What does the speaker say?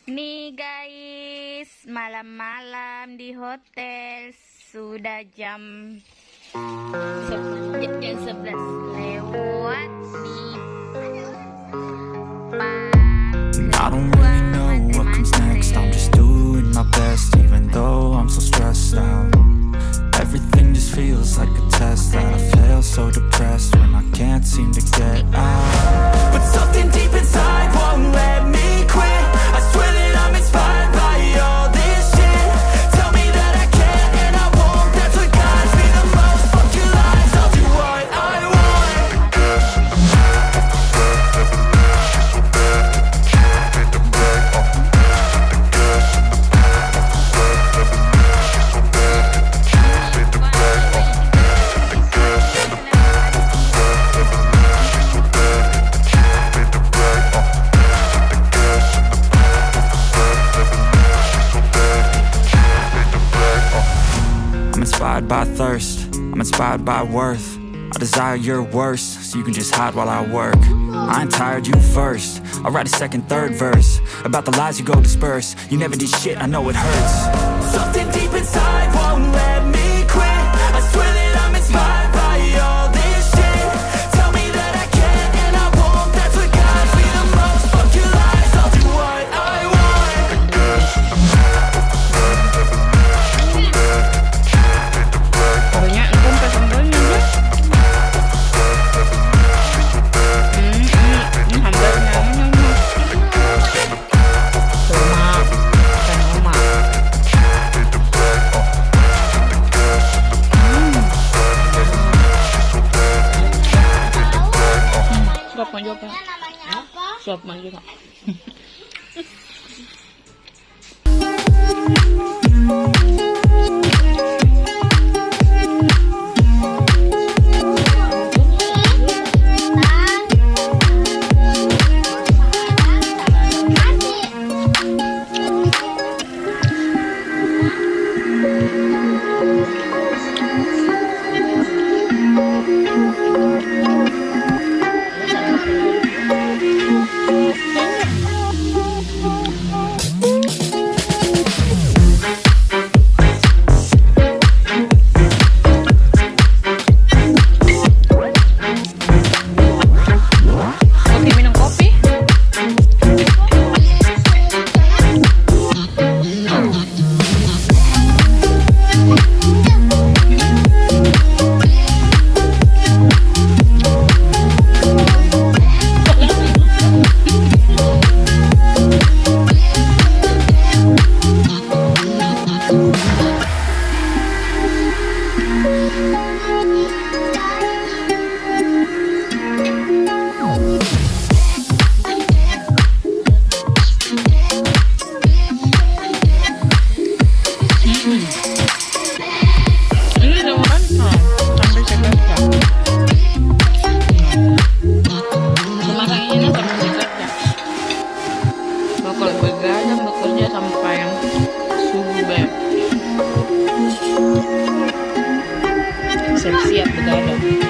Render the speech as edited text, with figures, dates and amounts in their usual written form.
Nih guys, malam-malam di hotel sudah jam 11 lewat nih. I don't really know what comes next. I'm just doing my best, even though I'm so stressed out. Everything just feels like a test that I fail, so depressed when I can't seem to get out. But something deep inside won't let me quit. I swear that I'm inspired by all this shit. Tell me that I can and I won't. That's what guides me the most. Fuck your lies, I'll do what I want. Inspired by thirst, I'm inspired by worth. I desire your worst, so you can just hide while I work. I ain't tired, you first. I'll write a second, third verse about the lies you go disperse. You never did shit, I know it hurts. Something deep inside won't let me quit. I swear that I'm inspired by all this shit. Tell me that I can and I won't. That's what guides me the most. Fuck your lies, I'll do what I want. Banyak empun sambalnya guys. Ini hamburnya tomat dan tomat. Suap maju apa? Suap maju Pak. Bekerja sampai subuh beb. Siap-siap begadang.